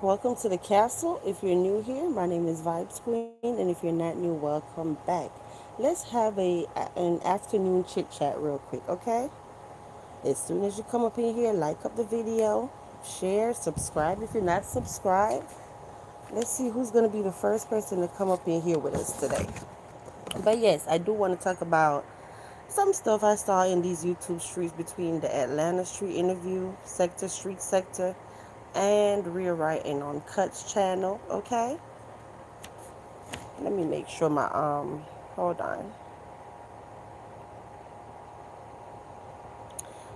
Welcome to the castle. If you're new here, my name is Vibes Queen, and if you're not new, welcome back. Let's have an afternoon chit chat real quick, okay? As soon as you come up in here, like up the video, share, subscribe if you're not subscribed. Let's see who's going to be the first person to come up in here with us today. But yes, I do want to talk about some stuff I saw in these YouTube streets between the Atlanta Street interview, Sector, and rewriting on Cut's channel, okay? Let me make sure hold on.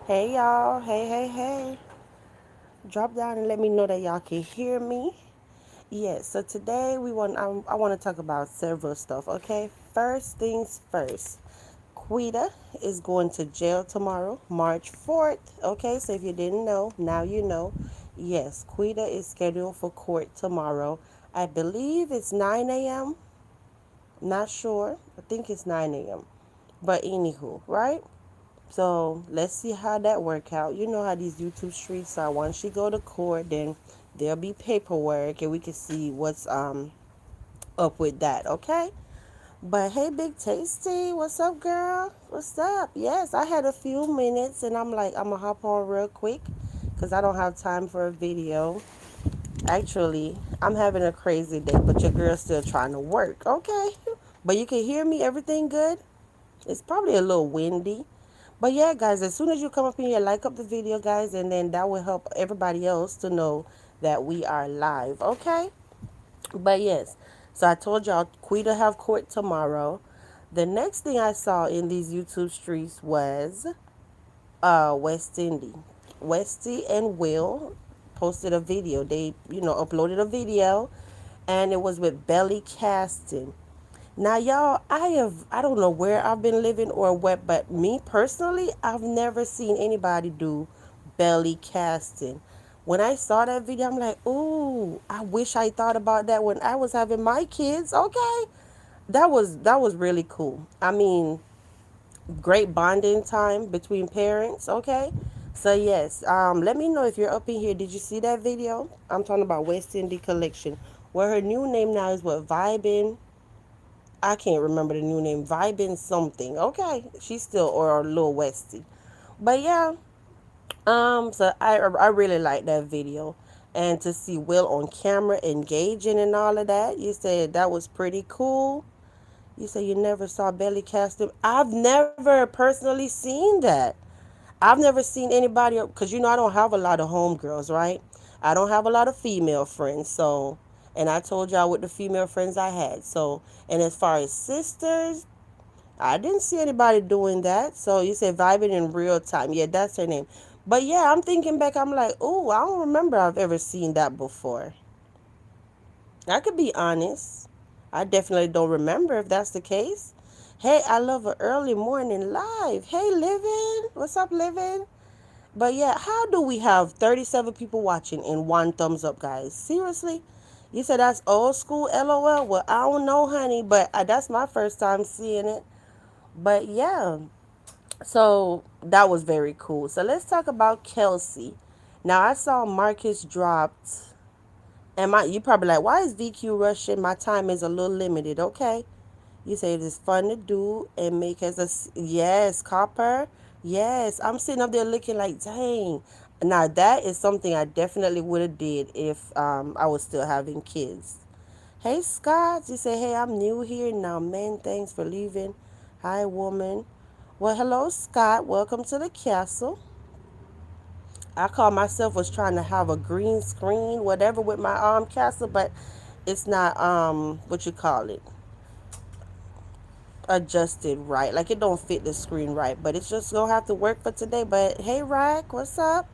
Hey y'all, hey. Drop down and let me know that y'all can hear me. Yes, so today I want to talk about several stuff, okay? First things first. Queeta is going to jail tomorrow, March 4th, okay? So if you didn't know, now you know. Yes, Queeta is scheduled for court tomorrow. I believe it's 9 a.m. Not sure. I think it's 9 a.m. But anywho, right? So let's see how that work out. You know how these YouTube streets are. Once you go to court, then there'll be paperwork, and we can see what's up with that. Okay. But hey, Big Tasty, what's up, girl? What's up? Yes, I had a few minutes, and I'm like, I'm gonna hop on real quick, cause I don't have time for a video. Actually, I'm having a crazy day, but your girl's still trying to work. Okay. But you can hear me. Everything good? It's probably a little windy. But yeah, guys, as soon as you come up in here, like up the video, guys, and then that will help everybody else to know that we are live, okay? But yes, so I told y'all Quita have court tomorrow. The next thing I saw in these YouTube streets was West Indy. Westy and Will posted a video. They, uploaded a video, and it was with belly casting. Now, y'all, I don't know where I've been living or what, but me personally, I've never seen anybody do belly casting. When I saw that video, I'm like, ooh, I wish I thought about that when I was having my kids. Okay. That was really cool. I mean, great bonding time between parents, okay? So yes, let me know if you're up in here. Did you see that video? I'm talking about West Indy Collection. Where her new name now is what, Vibin'. I can't remember the new name. Vibin something. Okay. She's still or Lil Westy. But yeah. So I really like that video. And to see Will on camera engaging and all of that. You said that was pretty cool. You said you never saw belly casting. I've never personally seen that. I've never seen anybody, because I don't have a lot of homegirls, right? I don't have a lot of female friends, so, and I told y'all what the female friends I had. So, and as far as sisters, I didn't see anybody doing that. So you said vibing in real time. Yeah, that's her name. But yeah, I'm thinking back, I'm like, oh, I don't remember I've ever seen that before. I could be honest. I definitely don't remember if that's the case. Hey, I love an early morning live. Hey, Livin. What's up, Livin? But yeah, how do we have 37 people watching and one thumbs up, guys? Seriously? You said that's old school, LOL? Well, I don't know, honey, but that's my first time seeing it. But yeah, so that was very cool. So let's talk about Kelsey. Now, I saw Marcus dropped, and you probably like, why is VQ rushing? My time is a little limited, okay? You say it is fun to do and make as yes, copper. Yes, I'm sitting up there looking like, dang. Now that is something I definitely would have did if I was still having kids. Hey Scott, you say, hey, I'm new here now, man. Thanks for leaving. Hi, woman. Well, hello, Scott. Welcome to the castle. I call myself was trying to have a green screen, whatever, with my castle, but it's not what you call it, adjusted right. Like it don't fit the screen right, but it's just gonna have to work for today. But hey, Rack, what's up?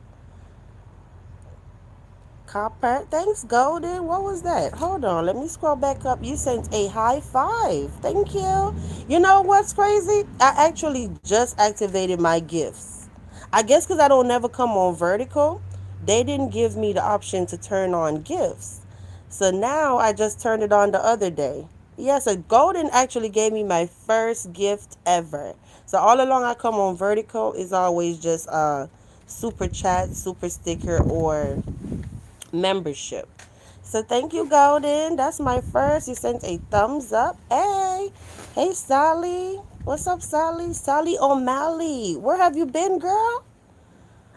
Copper, thanks, Golden. What was that? Hold on, let me scroll back up. You sent a high five. Thank you. You know what's crazy? I actually just activated my gifts. I guess because I don't never come on vertical, they didn't give me the option to turn on gifts. So now I just turned it on the other day. Yes, a Golden actually gave me my first gift ever. So all along I come on vertical is always just super chat, super sticker, or membership. So thank you, Golden. That's my first. You sent a thumbs up. Hey, hey, Sally. What's up, Sally? Sally O'Malley. Where have you been, girl?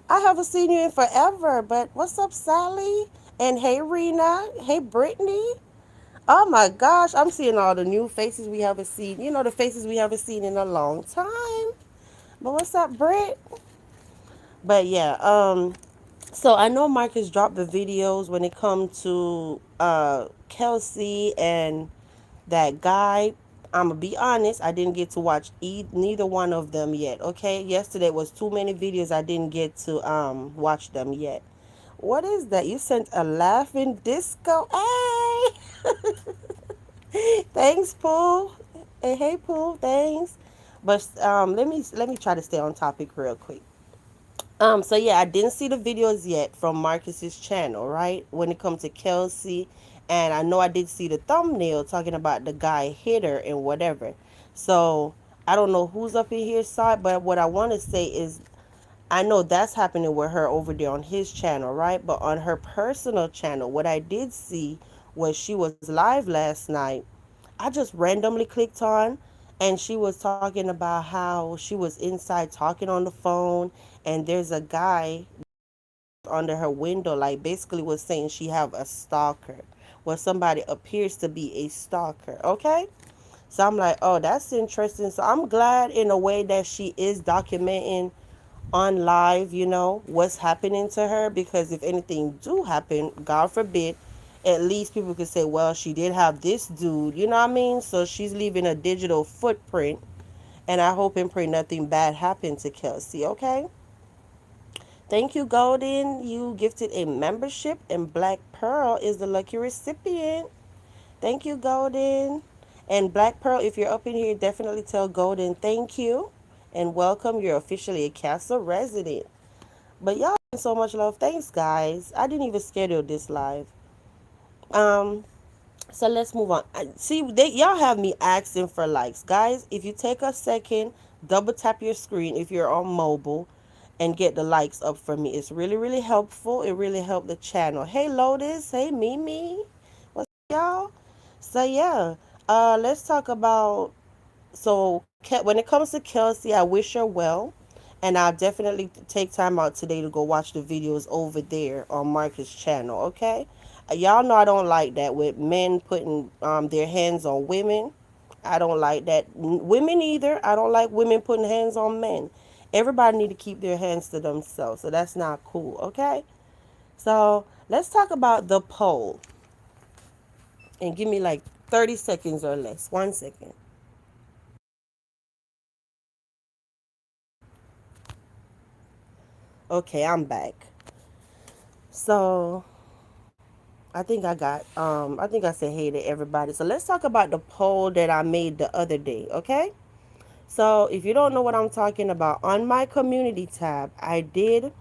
I haven't seen you in forever. But what's up, Sally? And hey, Rena. Hey, Brittany. Oh my gosh, I'm seeing all the new faces we haven't seen. You know, the faces we haven't seen in a long time. But what's up, Britt? But yeah, so I know Marcus dropped the videos when it comes to Kelsey and that guy. I'm gonna be honest, I didn't get to watch neither one of them yet. Okay, yesterday was too many videos. I didn't get to watch them yet. What is that? You sent a laughing disco. Hey, thanks, Pooh. Hey, Pooh. Thanks. But let me try to stay on topic real quick. So yeah, I didn't see the videos yet from Marcus's channel, right? When it comes to Kelsey, and I know I did see the thumbnail talking about the guy hit her and whatever. So I don't know who's up in here saw it, but what I want to say is I know that's happening with her over there on his channel, right? But on her personal channel, what I did see was she was live last night. I just randomly clicked on, and she was talking about how she was inside talking on the phone, and there's a guy under her window, like basically was saying she have a stalker, well, somebody appears to be a stalker. Okay, so I'm like, oh, that's interesting. So I'm glad in a way that she is documenting on live, what's happening to her, because if anything do happen, God forbid, at least people could say, well, she did have this dude, you know what I mean? So she's leaving a digital footprint, and I hope and pray nothing bad happened to Kelsey. Okay, thank you, Golden. You gifted a membership, and Black Pearl is the lucky recipient. Thank you, Golden. And Black Pearl, if you're up in here, definitely tell Golden thank you and welcome. You're officially a Castle resident. But y'all so much love. Thanks, guys. I didn't even schedule this live. Um, so let's move on. See, y'all have me asking for likes, guys. If you take a second, double tap your screen if you're on mobile, and get the likes up for me. It's really, really helpful. It really helped the channel. Hey, Lotus. Hey, Mimi. What's up, y'all? So yeah, let's talk about. So when it comes to Kelsey, I wish her well, and I'll definitely take time out today to go watch the videos over there on Marcus' channel. Okay, y'all know I don't like that with men putting their hands on women. I don't like that. Women either. I don't like women putting hands on men. Everybody need to keep their hands to themselves. So that's not cool. Okay. So let's talk about the poll, and give me like 30 seconds or less. 1 second. Okay, I'm back. So I think I said hey to everybody. So let's talk about the poll that I made the other day, okay? So if you don't know what I'm talking about, on my community tab, I did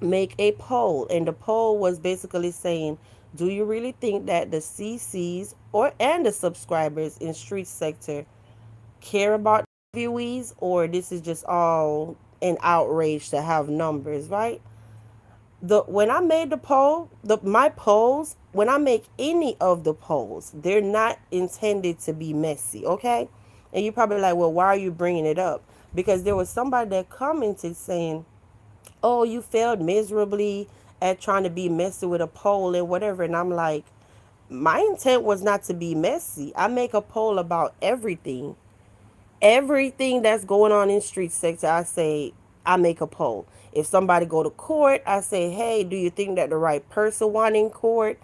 make a poll, and the poll was basically saying, do you really think that the CCs and the subscribers in street sector care about viewees, or this is just all an outrage to have numbers, right? The When I made the poll, my polls, when I make any of the polls, they're not intended to be messy, okay? And you're probably like, well, why are you bringing it up? Because there was somebody that commented saying, oh, you failed miserably at trying to be messy with a poll and whatever. And I'm like, my intent was not to be messy. I make a poll about everything that's going on in street sector. I make a poll. If somebody go to court, I say, hey, do you think that the right person won in court?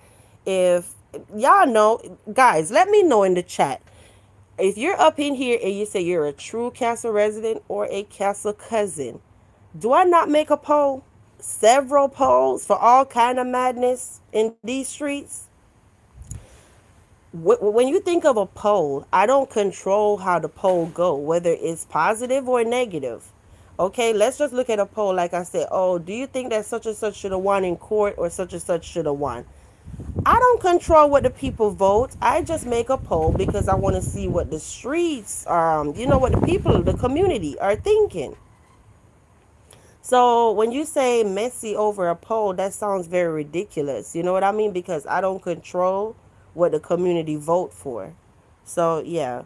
If y'all know, guys, let me know in the chat. If you're up in here and you say you're a true Castle resident or a Castle cousin, do I not make a poll? Several polls for all kind of madness in these streets. When you think of a poll, I don't control how the poll go, whether it's positive or negative. Okay, let's just look at a poll. Like I said, oh, do you think that such and such should have won in court, or such and such should have won? I don't control what the people vote. I just make a poll because I want to see what the streets, what the people, the community are thinking. So when you say messy over a poll, that sounds very ridiculous. You know what I mean? Because I don't control what the community vote for. So yeah.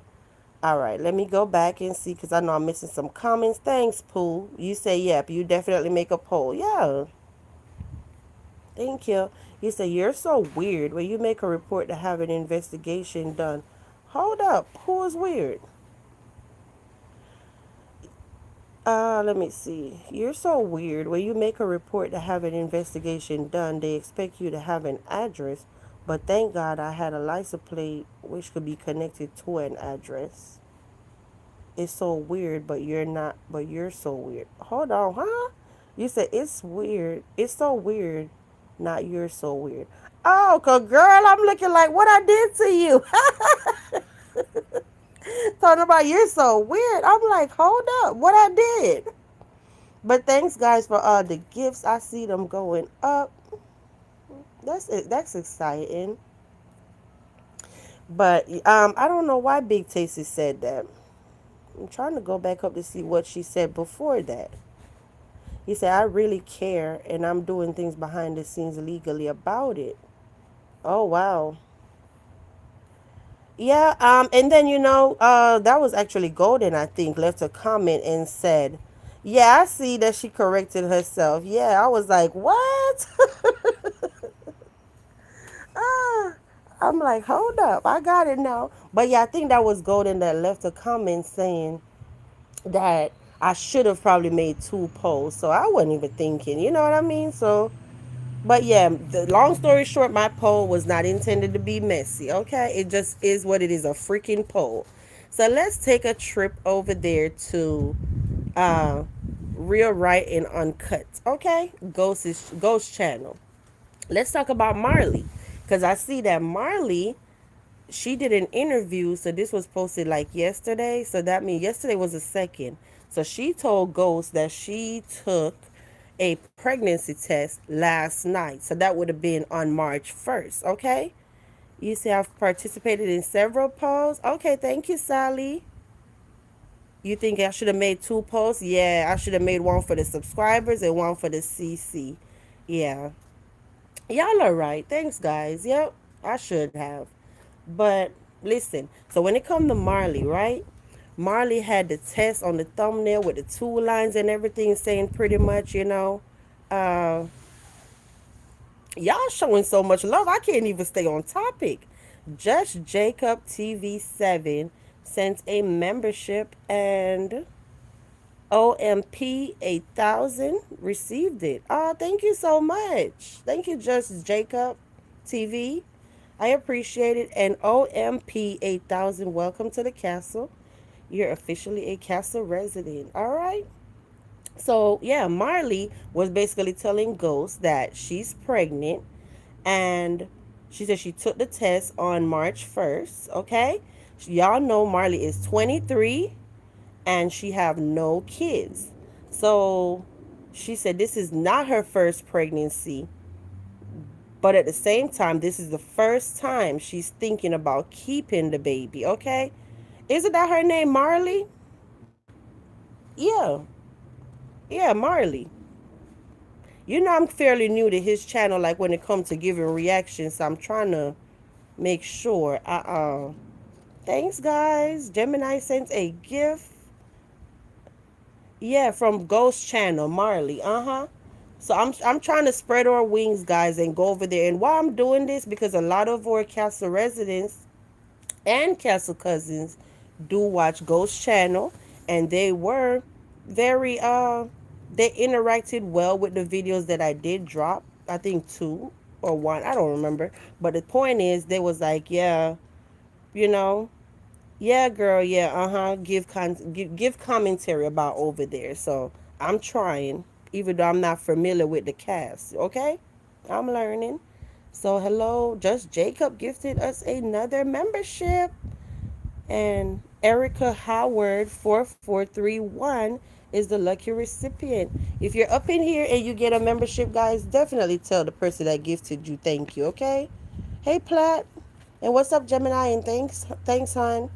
All right, let me go back and see because I know I'm missing some comments. Thanks, Pooh. You say, yep, you definitely make a poll. Yeah, thank you. You say, you're so weird when you make a report to have an investigation done. Hold up, who is weird? Let me see. You're so weird. When you make a report to have an investigation done, they expect you to have an address. But thank God I had a license plate which could be connected to an address. It's so weird, but you're not, but you're so weird. Hold on, huh? You said it's weird. It's so weird. Not you're so weird. Oh, cause girl, I'm looking like what I did to you. Talking about you're so weird. I'm like, hold up, what I did. But thanks guys for all the gifts. I see them going up. That's it. That's exciting. But I don't know why Big Tasty said that. I'm trying to go back up to see what she said before that. He said, I really care and I'm doing things behind the scenes legally about it. Oh, wow. Yeah, and then that was actually Golden, I think, left a comment and said, yeah, I see that she corrected herself. Yeah, I was like, what? ah, I'm like, hold up, I got it now. But yeah, I think that was Golden that left a comment saying that I should have probably made two polls. So I wasn't even thinking, you know what I mean? So but yeah, the long story short, my poll was not intended to be messy. Okay, it just is what it is, a freaking poll. So let's take a trip over there to uh, Real Right and Uncut. Okay, Ghost Channel. Let's talk about Marley, because I see that Marley, she did an interview. So this was posted like yesterday. So that means yesterday was the second. So she told Ghost that she took a pregnancy test last night. So that would have been on March 1st. Okay. You see, I've participated in several polls. Okay. Thank you, Sally. You think I should have made two polls? Yeah. I should have made one for the subscribers and one for the CC. Yeah. Y'all are right. Thanks, guys. Yep. I should have. But listen, so when it come to Marley, right? Marley had the test on the thumbnail with the two lines and everything saying pretty much, uh, y'all showing so much love. I can't even stay on topic. Just Jacob TV7 sent a membership and OMP 8,000 received it. Oh, thank you so much. Thank you, Just Jacob TV. I appreciate it. And OMP 8,000, welcome to the castle. You're officially a castle resident. All right. So, yeah, Marley was basically telling Ghost that she's pregnant and she said she took the test on March 1st. Okay. Y'all know Marley is 23 and she have no kids. So she said this is not her first pregnancy, but at the same time, this is the first time she's thinking about keeping the baby. Okay. Isn't that her name, Marley? Yeah. Yeah, Marley. You know I'm fairly new to his channel, like when it comes to giving reactions. So I'm trying to make sure. Thanks, guys. Gemini sent a gift. Yeah, from Ghost Channel, Marley. Uh-huh. So I'm trying to spread our wings, guys, and go over there. And why I'm doing this, because a lot of our castle residents and castle cousins do watch Ghost Channel, and they were very they interacted well with the videos that I did drop. I think two or one, I don't remember. But the point is, they was like, yeah, you know, yeah, girl, yeah, give commentary about over there. So I'm trying, even though I'm not familiar with the cast. Okay, I'm learning. So hello, just Jacob gifted us another membership. And Erica Howard 4431 is the lucky recipient. If you're up in here and you get a membership, guys, definitely tell the person that gifted you thank you, okay? Hey, Platt. And what's up, Gemini? And thanks, hon.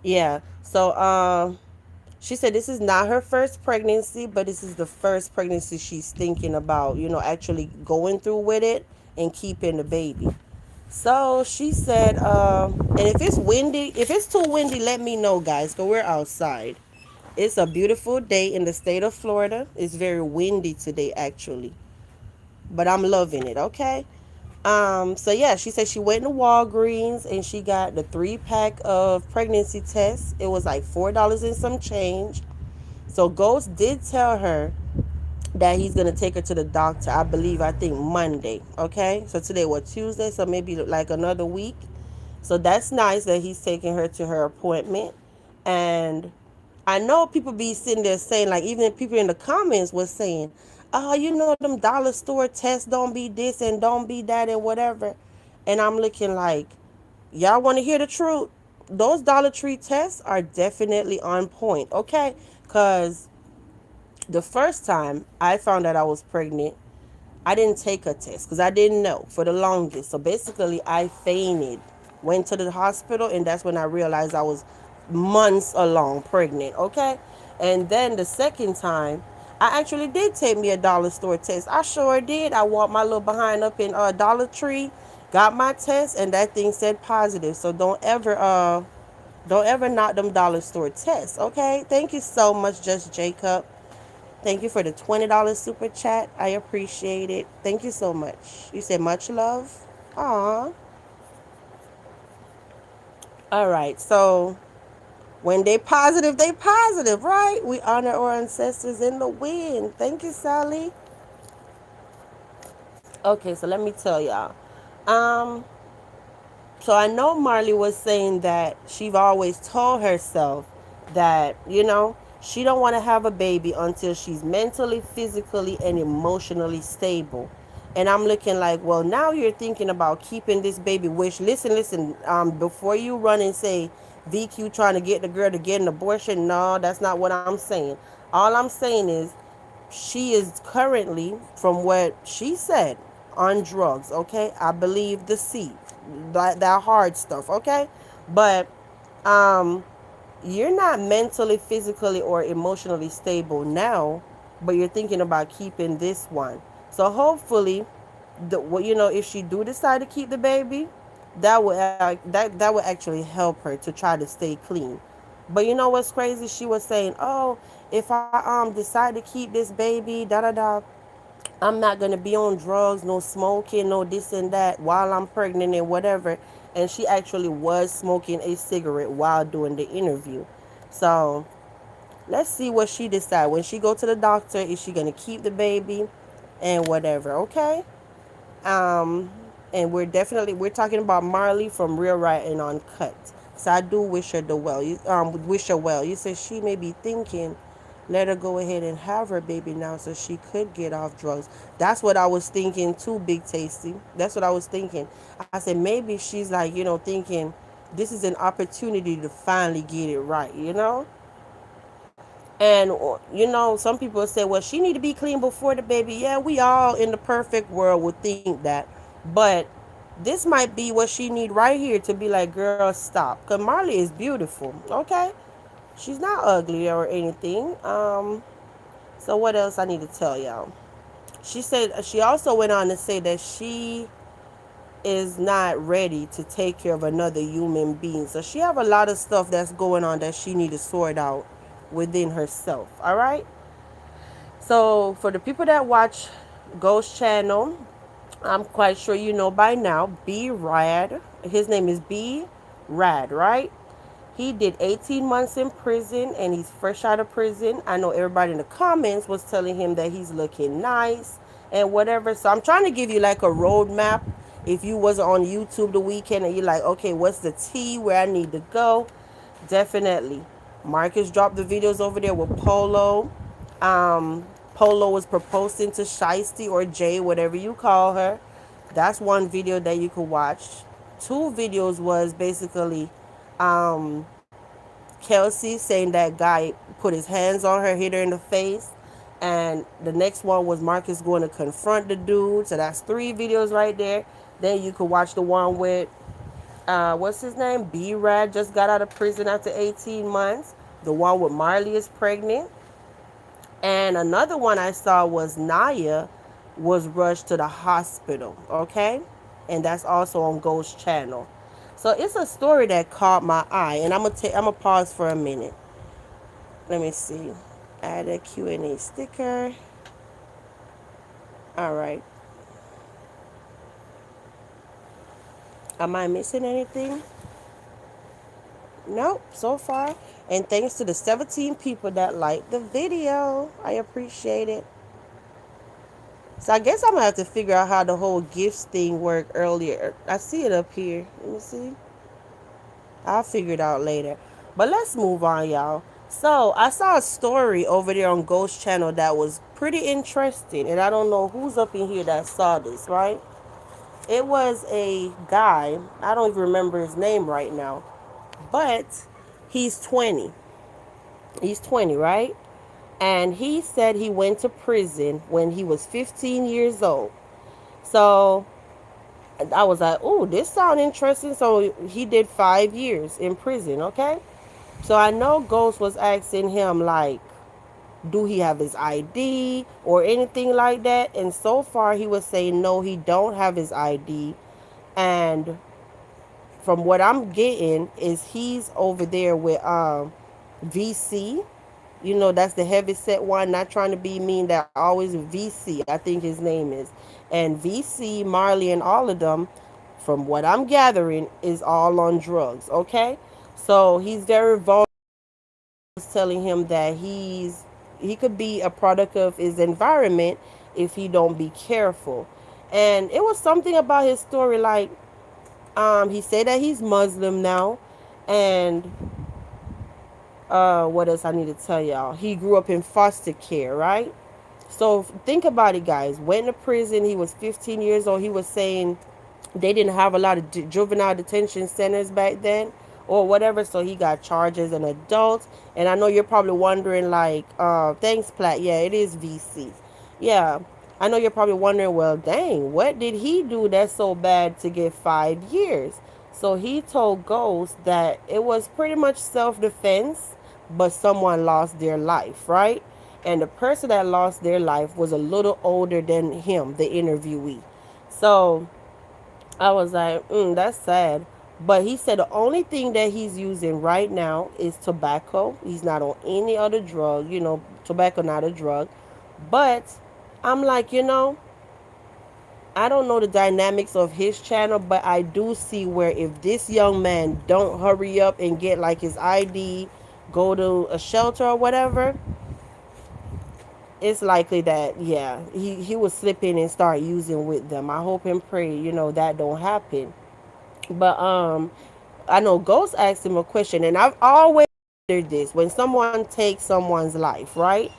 Yeah. So, She said this is not her first pregnancy, but this is the first pregnancy she's thinking about, actually going through with it and keeping the baby. So she said, and if it's windy, if it's too windy, let me know, guys, because we're outside. It's a beautiful day in the state of Florida. It's very windy today, actually, but I'm loving it. Okay. So yeah, she said she went to Walgreens and she got the 3 pack of pregnancy tests. It was like $4 and some change. So Ghost did tell her that he's gonna take her to the doctor. I think Monday. Okay, so today what, Tuesday? So maybe like another week. So that's nice that he's taking her to her appointment. And I know people be sitting there saying, like, even people in the comments was saying, oh, them dollar store tests don't be this and don't be that and whatever. And I'm looking like, y'all want to hear the truth? Those Dollar Tree tests are definitely on point, okay? Because the first time I found out I was pregnant, I didn't take a test because I didn't know for the longest. So basically, I fainted, went to the hospital, and that's when I realized I was months along pregnant, okay? And then the second time, I actually did take me a dollar store test. I sure did. I walked my little behind up in Dollar Tree, got my test, and that thing said positive. So don't ever knock them dollar store tests, okay? Thank you so much, Just Jacob. Thank you for the $20 super chat. I appreciate it. Thank you so much. You said much love. Aw. All right. So when they positive, right? We honor our ancestors in the wind. Thank you, Sally. Okay, so let me tell y'all. Um, So I know Marley was saying that she've always told herself that, she don't want to have a baby until she's mentally, physically, and emotionally stable. And I'm looking like, well, now you're thinking about keeping this baby, which, listen, before you run and say VQ trying to get the girl to get an abortion, no, that's not what I'm saying. All I'm saying is she is currently, from what she said, on drugs. Okay, I believe the C, that hard stuff. Okay, but um, you're not mentally, physically, or emotionally stable now, but you're thinking about keeping this one. So hopefully, if she do decide to keep the baby, that would actually help her to try to stay clean. But you know what's crazy? She was saying, "Oh, if I decide to keep this baby, da da da, I'm not gonna be on drugs, no smoking, no this and that while I'm pregnant and whatever." And she actually was smoking a cigarette while doing the interview. So let's see what she decides when she go to the doctor. Is she gonna keep the baby and whatever? Okay. Um, and we're talking about Marley from Real Right and Uncut. So I do wish her the well. Wish her well. You said she may be thinking, let her go ahead and have her baby now so she could get off drugs. That's what I was thinking too, Big Tasty. That's what I was thinking. I said maybe she's like, thinking this is an opportunity to finally get it right, And some people say, well, she need to be clean before the baby. Yeah, we all in the perfect world would think that. But this might be what she need right here to be like, girl, stop. Because Marley is beautiful, okay? She's not ugly or anything. So what else I need to tell y'all? She also went on to say that she is not ready to take care of another human being. So she have a lot of stuff that's going on that she need to sort out within herself. All right. So for the people that watch Ghost Channel, I'm quite sure you know by now, B Rad. His name is B Rad, right? He did 18 months in prison and he's fresh out of prison. I know everybody in the comments was telling him that he's looking nice and whatever. So I'm trying to give you like a roadmap. If you was on YouTube the weekend and you're like, okay, what's the T where I need to go? Definitely. Marcus dropped the videos over there with Polo. Polo was proposing to Shiesty or Jay, whatever you call her. That's one video that you could watch. Two videos was basically Kelsey saying that guy put his hands on her, hit her in the face. And the next one was Marcus going to confront the dude. So that's 3 videos right there. Then you could watch the one with, what's his name? B-Rad just got out of prison after 18 months. The one with Marley is pregnant. And another one I saw was Naya was rushed to the hospital, okay? And that's also on Ghost Channel. So it's a story that caught my eye, and I'm gonna pause for a minute. Let me see. Add a Q&A sticker. All right. Am I missing anything? Nope, so far. And thanks to the 17 people that liked the video. I appreciate it. So I guess I'm gonna have to figure out how the whole gifts thing worked earlier. I see it up here. Let me see. I'll figure it out later. But let's move on, y'all. So I saw a story over there on Ghost Channel that was pretty interesting, and I don't know who's up in here that saw this, right? It was a guy. I don't even remember his name right now, but he's 20. He's 20, right? And he said he went to prison when he was 15 years old. So I was like, oh, this sounds interesting. So he did 5 years in prison, okay? So I know Ghost was asking him, like, do he have his ID or anything like that? And so far he was saying, no, he don't have his ID. And from what I'm getting is he's over there with VC. You know, that's the heavy set one. Not trying to be mean, that always VC, I think his name is. And VC, Marley, and all of them, from what I'm gathering, is all on drugs, okay? So he's very vulnerable, telling him that he could be a product of his environment if he don't be careful. And it was something about his story, like he said that he's Muslim now, and what else I need to tell y'all? He grew up in foster care, right? So think about it, guys. Went to prison. He was 15 years old. He was saying they didn't have a lot of juvenile detention centers back then or whatever, so he got charged as an adult. And I know you're probably wondering, like, thanks, Platt. Yeah, it is VC. Yeah, I know you're probably wondering, well, dang, what did he do that's so bad to get 5 years? So he told Ghost that it was pretty much self-defense, but someone lost their life, right? And the person that lost their life was a little older than him, the interviewee. So I was like, that's sad. But he said the only thing that he's using right now is tobacco. He's not on any other drug. You know, tobacco not a drug. But I'm like, I don't know the dynamics of his channel, but I do see where if this young man don't hurry up and get like his ID, go to a shelter or whatever, it's likely that, yeah, he will slip in and start using with them. I hope and pray, that don't happen. But I know Ghost asked him a question, and I've always wondered this: when someone takes someone's life, right?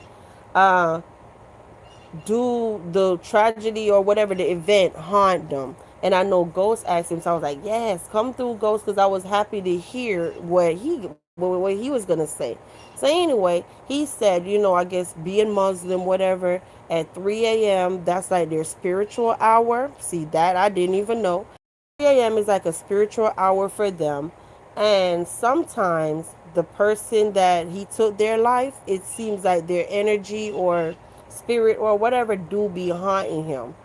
Uh, do the tragedy or whatever the event haunt them? And I know Ghost asked him, so I was like, yes, come through, Ghost, because I was happy to hear what he was gonna say. So anyway, he said, I guess being Muslim, whatever, at 3 a.m. that's like their spiritual hour. See, that I didn't even know. 3 a.m. is like a spiritual hour for them. And sometimes the person that he took their life, it seems like their energy or spirit or whatever do be haunting him.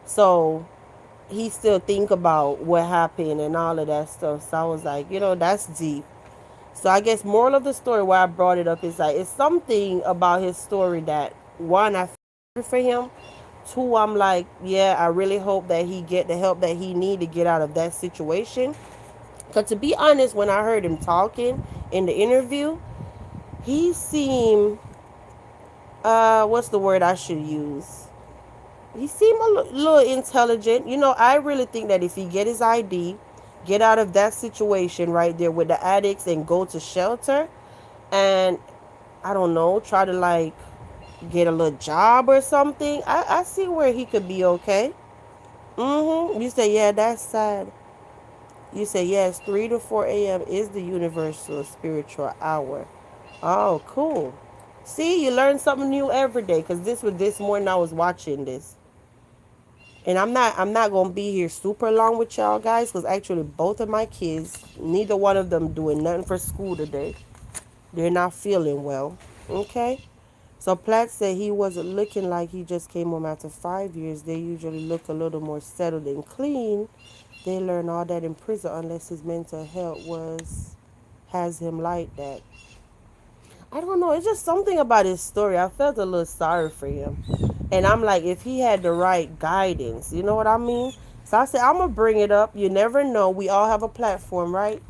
So he still think about what happened and all of that stuff. So I was like, that's deep. So I guess moral of the story why I brought it up is like it's something about his story that, one, I feel for him. Two, I'm like, yeah, I really hope that he get the help that he need to get out of that situation. Because to be honest, when I heard him talking in the interview, he seemed, what's the word I should use? He seemed a little intelligent. I really think that if he get his ID, get out of that situation right there with the addicts and go to shelter, and I don't know, try to like get a little job or something, I see where he could be okay. You say, yeah, that's sad. You say, yes, 3 to 4 a.m. is the universal spiritual hour. Oh, cool. See, you learn something new every day, because this morning I was watching this. And I'm not gonna be here super long with y'all guys, because actually both of my kids, neither one of them doing nothing for school today. They're not feeling well. Okay? So Platt said he wasn't looking like he just came home after 5 years. They usually look a little more settled and clean. They learn all that in prison unless his mental health was has him like that. I don't know. It's just something about his story. I felt a little sorry for him. And I'm like, if he had the right guidance, you know what I mean? So I said, I'm going to bring it up. You never know. We all have a platform, right?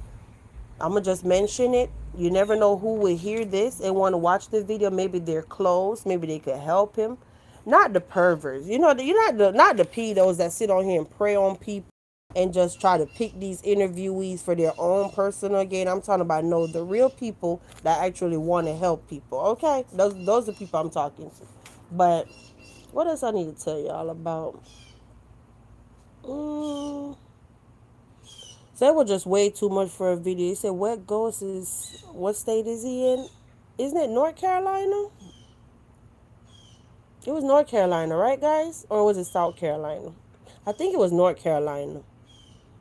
I'm going to just mention it. You never know who will hear this and want to watch the video. Maybe they're close. Maybe they could help him. Not the perverts. You know, you're not the pedos that sit on here and prey on people and just try to pick these interviewees for their own personal gain. I'm talking about no, the real people that actually want to help people. Okay, those are the people I'm talking to. But what else I need to tell y'all about? Mm, so that was just way too much for a video. He said, "What ghost is? What state is he in? Isn't it North Carolina? It was North Carolina, right, guys? Or was it South Carolina? I think it was North Carolina.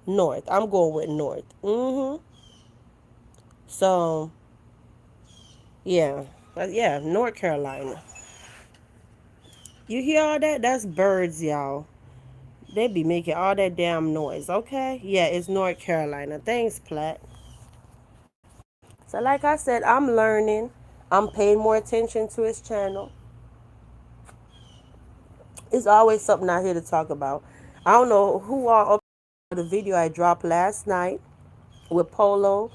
North. I'm going with North. So yeah, yeah, North Carolina. You hear all that? That's birds, y'all. They be making all that damn noise. Okay? Yeah, it's North Carolina. Thanks, Platt. So like I said, I'm learning. I'm paying more attention to his channel. It's always something out here to talk about. I don't know who are up the video I dropped last night with Polo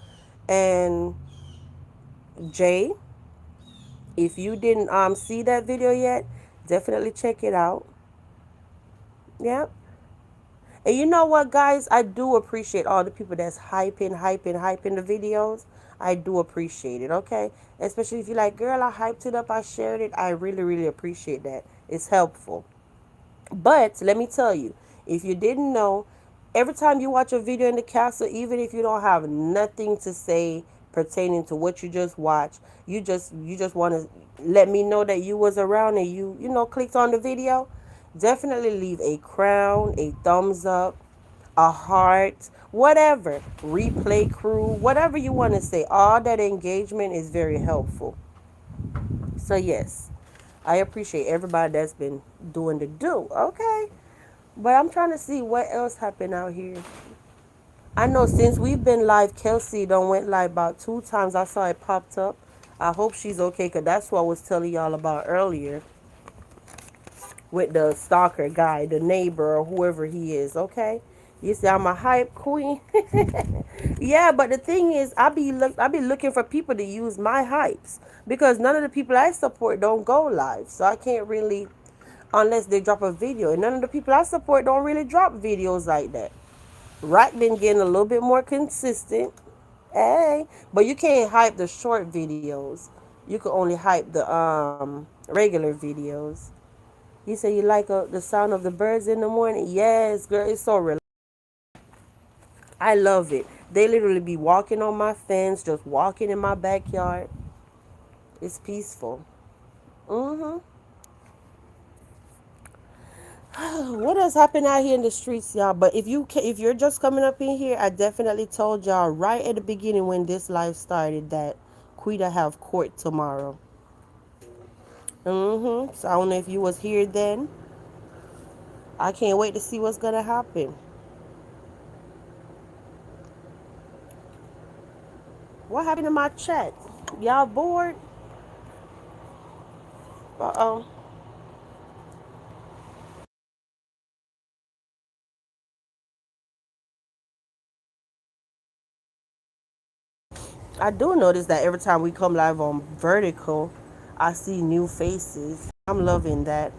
and Jay. If you didn't see that video yet, definitely check it out. Yep. And you know what, guys? I do appreciate all the people that's hyping the videos. I do appreciate it, okay? Especially if you're like, girl, I hyped it up, I shared it. I really, really appreciate that. It's helpful. But let me tell you, if you didn't know, every time you watch a video in the castle, even if you don't have nothing to say pertaining to what you just watched, you just want to let me know that you was around and you clicked on the video. Definitely leave a crown, a thumbs up, a heart, whatever, replay crew, whatever you want to say. All that engagement is very helpful. So yes, I appreciate everybody that's been doing the do. Okay. But I'm trying to see what else happened out here. I know since we've been live, Kelsey done went live about 2 times. I saw it popped up. I hope she's okay, because that's what I was telling y'all about earlier with the stalker guy, the neighbor, or whoever he is, okay? You say I'm a hype queen. Yeah, but the thing is, I be looking for people to use my hypes because none of the people I support don't go live. So I can't really, unless they drop a video. And none of the people I support don't really drop videos like that. Rack been getting a little bit more consistent. Hey, but you can't hype the short videos. You can only hype the regular videos. You say you like the sound of the birds in the morning. Yes, girl, it's so relaxing. I love it. They literally be walking on my fence, just walking in my backyard. It's peaceful. Mm-hmm. What has happened out here in the streets, y'all? But if you're just coming up in here, I definitely told y'all right at the beginning when this live started that Queeta have court tomorrow. So I don't know if you was here then. I can't wait to see what's gonna happen. What happened to my chat? Y'all bored? Uh-oh. I do notice that every time we come live on vertical, I see new faces. I'm loving that.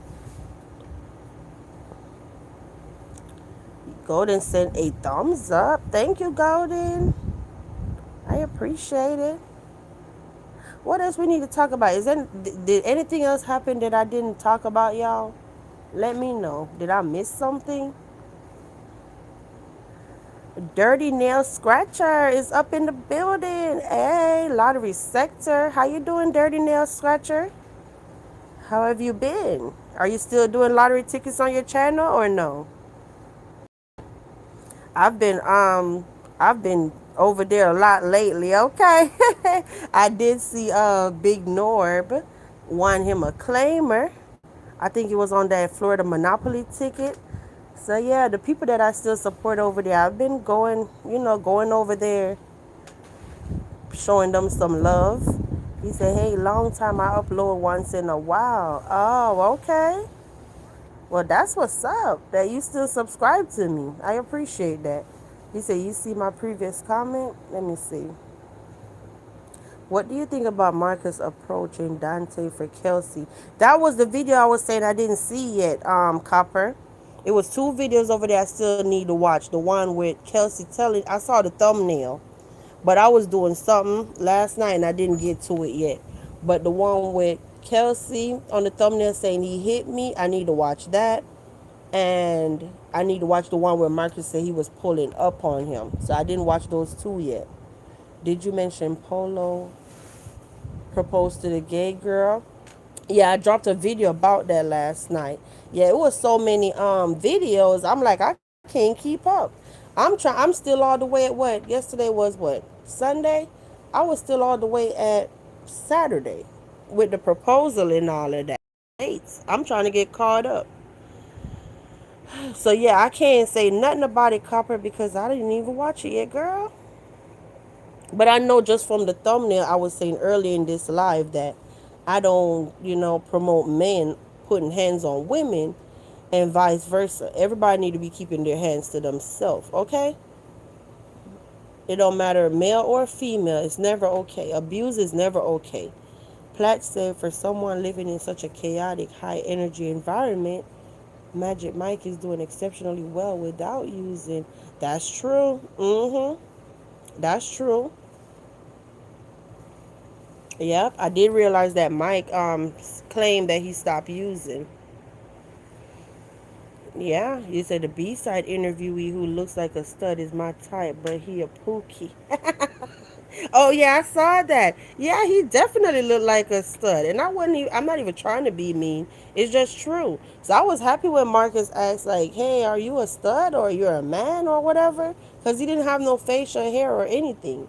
Golden sent a thumbs up. Thank you, Golden. I appreciate it. What else we need to talk about? Did anything else happen that I didn't talk about, y'all? Let me know. Did I miss something? Dirty Nail Scratcher is up in the building. Hey, Lottery Sector. How you doing, Dirty Nail Scratcher? How have you been? Are you still doing lottery tickets on your channel or no? I've been over there a lot lately. Okay. I did see Big Norb won him a claimer. I think he was on that Florida Monopoly ticket. So yeah, the people that I still support over there, I've been going, going over there, showing them some love. He said, "Hey, long time I upload once in a while." Oh, okay. Well, that's what's up. That you still subscribe to me. I appreciate that. He said, "You see my previous comment? Let me see. What do you think about Marcus approaching Dante for Kelsey?" That was the video I was saying I didn't see yet, Copper. It was two videos over there I still need to watch. The one with Kelsey telling, I saw the thumbnail, but I was doing something last night and I didn't get to it yet. But the one with Kelsey on the thumbnail saying he hit me, I need to watch that. And I need to watch the one where Marcus said he was pulling up on him. So I didn't watch those two yet. Did you mention Polo proposed to the gay girl? Yeah, I dropped a video about that last night. Yeah, it was so many videos. I'm like, I can't keep up. I'm still all the way at what? Yesterday was what? Sunday? I was still all the way at Saturday with the proposal and all of that. I'm trying to get caught up. So yeah, I can't say nothing about it, Copper, because I didn't even watch it yet, girl. But I know just from the thumbnail I was saying earlier in this live that I don't, promote men putting hands on women and vice versa. Everybody need to be keeping their hands to themselves, okay? It don't matter male or female. It's never okay. Abuse is never okay. Platt said for someone living in such a chaotic, high energy environment, Magic Mike is doing exceptionally well without using. That's true. That's true. Yep, I did realize that Mike claimed that he stopped using. Yeah, you said the B-side interviewee who looks like a stud is my type, but he a pookie. Oh yeah, I saw that. Yeah, he definitely looked like a stud, and I'm not even trying to be mean. It's just true. So I was happy when Marcus asked, like, "Hey, are you a stud or you're a man or whatever?" Because he didn't have no facial hair or anything.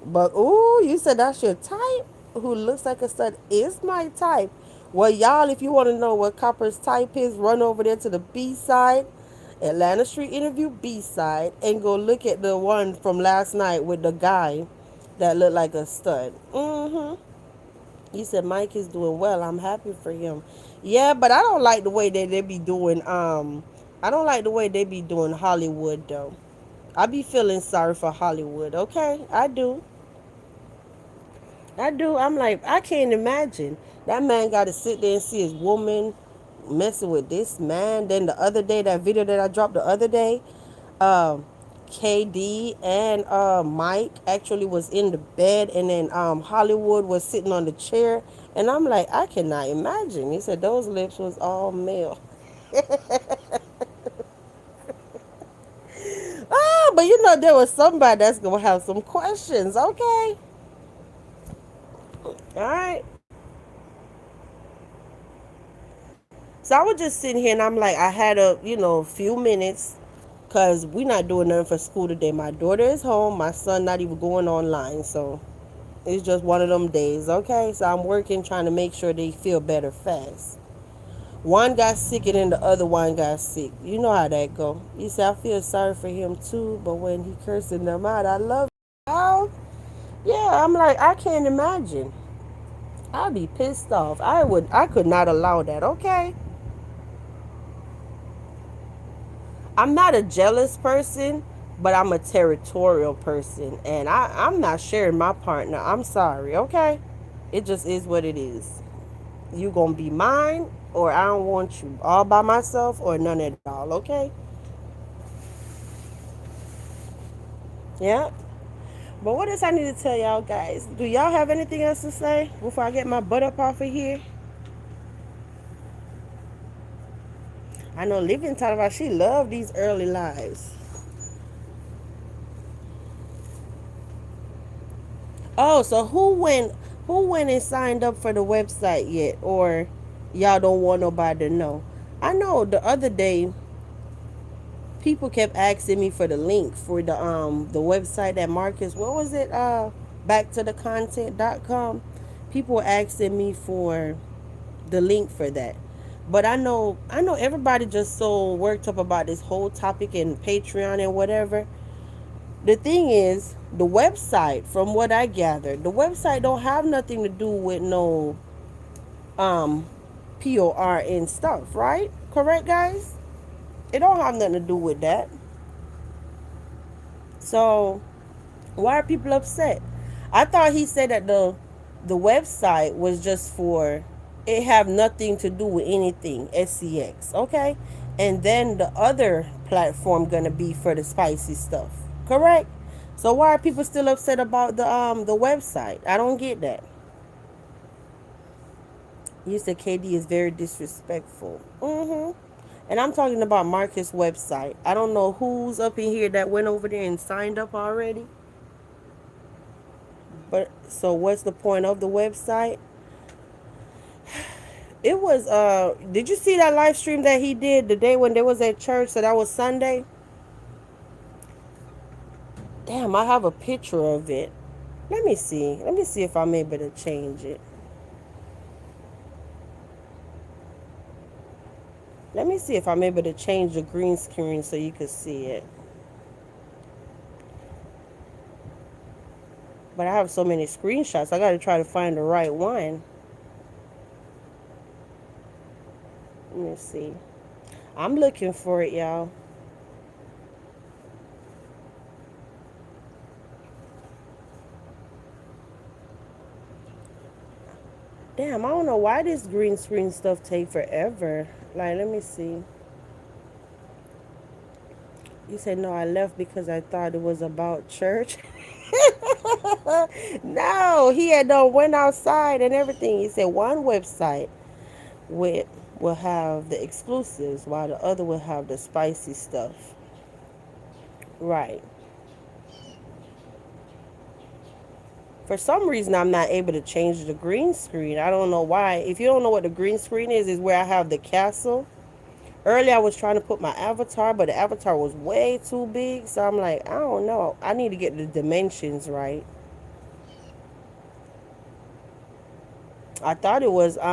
But ooh, you said that's your type? Who looks like a stud is my type. Well, y'all, if you want to know what Copper's type is, run over there to the B side, Atlanta Street interview B side, and go look at the one from last night with the guy that looked like a stud. He said Mike is doing well. I'm happy for him. Yeah, but I don't like the way that they be doing. I don't like the way they be doing Hollywood though. I be feeling sorry for Hollywood. Okay, I do. I do. I'm like, I can't imagine. That man got to sit there and see his woman messing with this man. Then the other day, that video that I dropped the other day, um, KD and Mike actually was in the bed, and then Hollywood was sitting on the chair. And I'm like, I cannot imagine. He said those lips was all male. Oh, but there was somebody that's gonna have some questions. Okay, all right. So I was just sitting here and I'm like, I had few minutes because we not doing nothing for school today. My daughter is home. My son not even going online. So it's just one of them days, okay? So I'm working trying to make sure they feel better fast. One got sick and then the other one got sick. You know how that go. You say, I feel sorry for him too, but when he cursing them out, I love him. Yeah, I'm like, I can't imagine. I'd be pissed off. I could not allow that, okay? I'm not a jealous person, but I'm a territorial person. And I'm not sharing my partner. I'm sorry, okay? It just is what it is. You gonna be mine, or I don't want you all by myself, or none at all, okay? Yeah. But what else I need to tell y'all guys? Do y'all have anything else to say before I get my butt up off of here? I know Living talking about she loved these early lives. Oh, so who went and signed up for the website yet, or y'all don't want nobody to know? I know the other day people kept asking me for the link for the website that Marcus, what was it, back to the content.com. People were asking me for the link for that. But I know everybody just so worked up about this whole topic and Patreon and whatever. The thing is, the website, from what I gathered, the website don't have nothing to do with no um POR and stuff, right? Correct, guys? It don't have nothing to do with that. So why are people upset? I thought he said that the website was just for, it have nothing to do with anything SCX, okay? And then the other platform gonna be for the spicy stuff. Correct? So why are people still upset about the website? I don't get that. You said KD is very disrespectful. And I'm talking about Marcus' website. I don't know who's up in here that went over there and signed up already. But so what's the point of the website? It was did you see that live stream that he did the day when they was at church? So that was Sunday. Damn, I have a picture of it. Let me see. Let me see if I'm able to change it. Let me see if I'm able to change the green screen so you can see it. But I have so many screenshots. I got to try to find the right one. Let me see. I'm looking for it, y'all. Damn, I don't know why this green screen stuff take forever. Like, let me see. You said no, I left because I thought it was about church. No, he had done went outside and everything. He said one website with will have the exclusives while the other will have the spicy stuff. Right. For some reason, I'm not able to change the green screen. I don't know why. If you don't know what the green screen is where I have the castle. Earlier, I was trying to put my avatar, but the avatar was way too big. So I'm like, I don't know. I need to get the dimensions right. I thought it was, like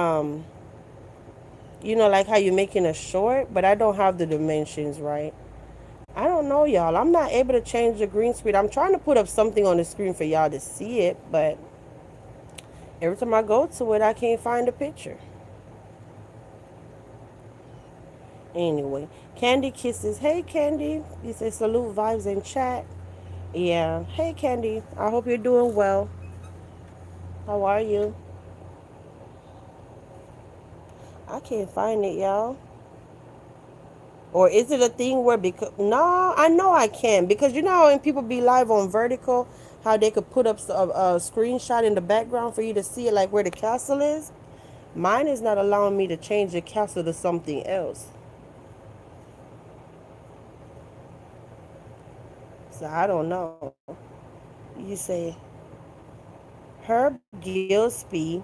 how you're making a short, but I don't have the dimensions right. I don't know, y'all. I'm not able to change the green screen. I'm trying to put up something on the screen for y'all to see it, but every time I go to it, I can't find a picture. Anyway, Candy Kisses. Hey, Candy. You say salute vibes in chat. Yeah. Hey, Candy. I hope you're doing well. How are you? I can't find it, y'all. Or is it a thing where because no, I know I can because you know how when people be live on vertical, how they could put up a screenshot in the background for you to see it like where the castle is. Mine is not allowing me to change the castle to something else. So I don't know. You say Herb Gillespie,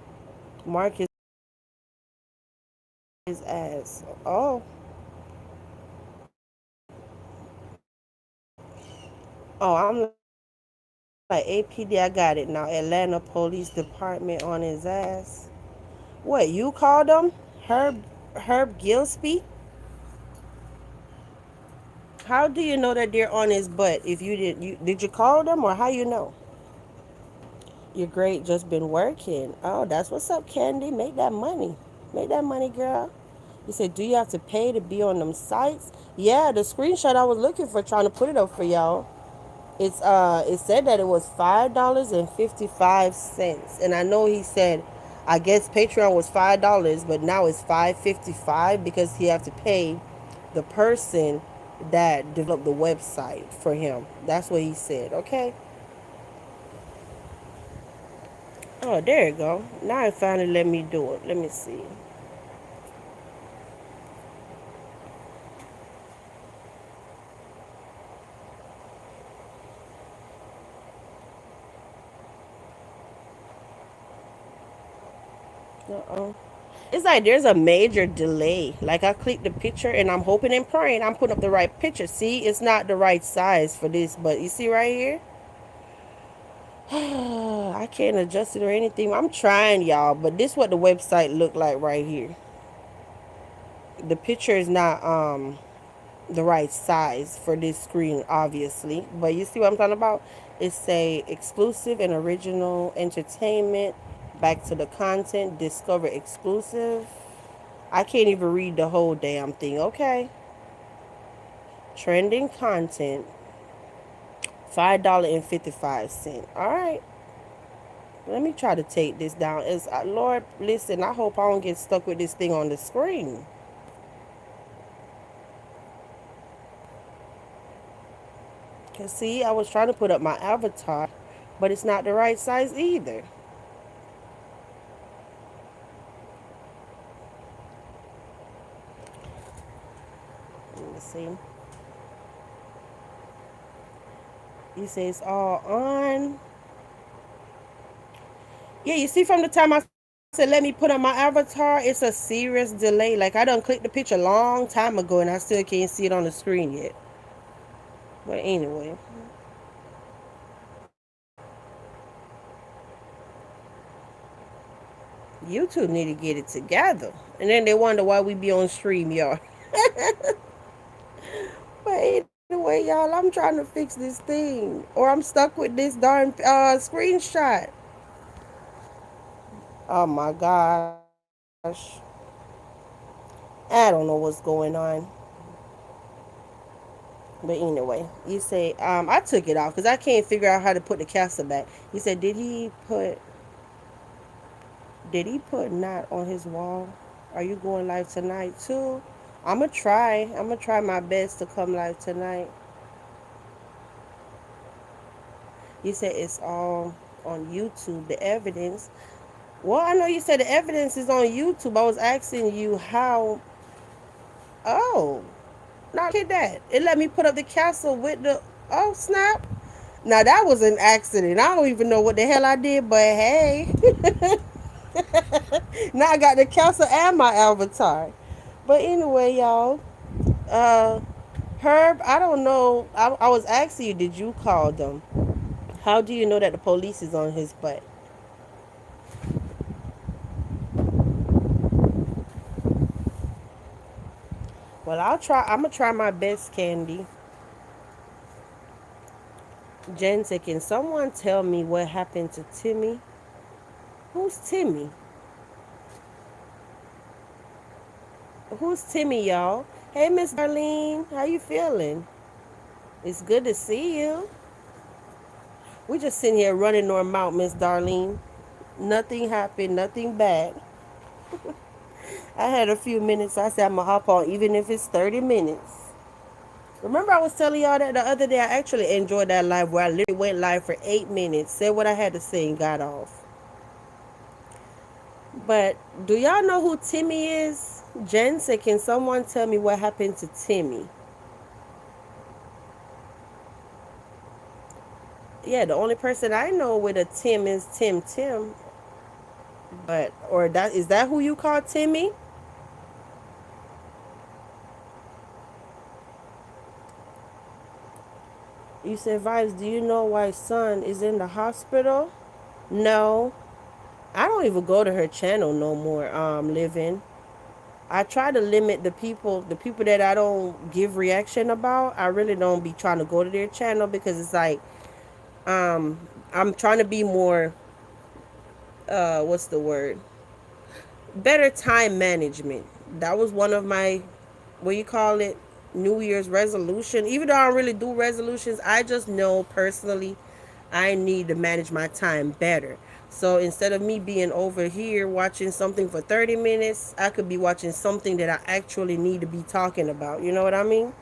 Marcus ass. Oh, I'm like APD. I got it now. Atlanta Police Department on his ass. What you called him? Herb Gillespie? How do you know that they're on his butt? If did you call them or how you know? You're great, just been working. Oh, that's what's up, Candy. Make that money. Make that money, girl. You said, do you have to pay to be on them sites? Yeah, the screenshot I was looking for trying to put it up for y'all. It said that it was $5.55. And I know he said I guess Patreon was $5, but now it's $5.55 because he have to pay the person that developed the website for him. That's what he said, okay? Oh, there you go. Now it finally let me do it. Let me see. Uh-oh. It's like there's a major delay. Like I click the picture and I'm hoping and praying I'm putting up the right picture. See, it's not the right size for this, but you see right here? I can't adjust it or anything. I'm trying, y'all, but this what the website look like right here. The picture is not the right size for this screen, obviously. But you see what I'm talking about? It's say exclusive and original entertainment. Back to the content. Discover exclusive. I can't even read the whole damn thing. Okay. Trending content. $5.55. All right. Let me try to take this down. It's, Lord, listen, I hope I don't get stuck with this thing on the screen. Because, see, I was trying to put up my avatar, but it's not the right size either. Let me see. You say it's all on. Yeah, you see from the time I said let me put on my avatar, it's a serious delay. Like I done clicked the picture a long time ago and I still can't see it on the screen yet. But anyway. YouTube need to get it together. And then they wonder why we be on stream, y'all. But anyway, y'all, I'm trying to fix this thing. Or I'm stuck with this darn screenshot. Oh my gosh. I don't know what's going on. But anyway, you say, I took it off because I can't figure out how to put the castle back. He said, did he put not on his wall? Are you going live tonight too? I'm gonna try my best to come live tonight. You said it's all on YouTube, the evidence. Well, I know you said the evidence is on YouTube. I was asking you how. Oh, now look at that. It let me put up the castle with the. Oh, snap. Now, that was an accident. I don't even know what the hell I did, but hey. Now I got the castle and my avatar. But anyway, y'all. Uh, Herb, I don't know. I was asking you, did you call them? How do you know that the police is on his butt? Well, I'll try. I'm gonna try my best, Candy. Jen said, "Can someone tell me what happened to Timmy?" Who's Timmy? Who's Timmy, y'all? Hey, Miss Darlene, how you feeling? It's good to see you. We just sitting here running our mouth, Miss Darlene. Nothing happened, nothing bad. I had a few minutes. I said I'm gonna hop on, even if it's 30 minutes. Remember, I was telling y'all that the other day. I actually enjoyed that live where I literally went live for 8 minutes, said what I had to say, and got off. But do y'all know who Timmy is? Jen said, "Can someone tell me what happened to Timmy?" Yeah, the only person I know with a Tim is Tim Tim. But or that is that who you call Timmy? You said, "Vibes, do you know why son is in the hospital?" No. I don't even go to her channel no more, living. I try to limit the people that I don't give reaction about. I really don't be trying to go to their channel because it's like, um, I'm trying to be more, what's the word? Better time management. That was one of my, what you call it, New Year's resolution. Even though I don't really do resolutions, I just know personally I need to manage my time better. So instead of me being over here watching something for 30 minutes, I could be watching something that I actually need to be talking about. You know what I mean?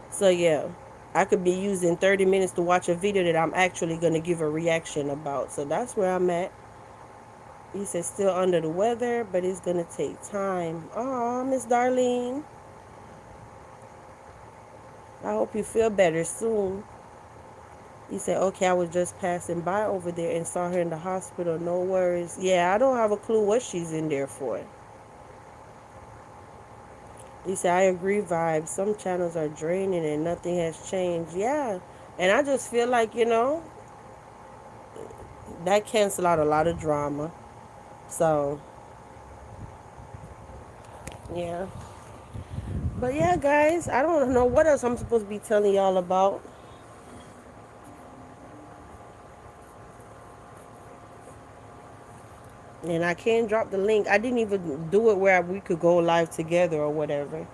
So yeah, I could be using 30 minutes to watch a video that I'm actually going to give a reaction about. So that's where I'm at. He said still under the weather, but it's going to take time. Oh, Miss Darlene, I hope you feel better soon. He said, okay, I was just passing by over there and saw her in the hospital. No worries. Yeah, I don't have a clue what she's in there for. He said, I agree, vibes. Some channels are draining and nothing has changed. Yeah. And I just feel like, that cancel out a lot of drama. So, yeah. But yeah, guys, I don't know what else I'm supposed to be telling y'all about. And I can't drop the link. I didn't even do it where we could go live together or whatever.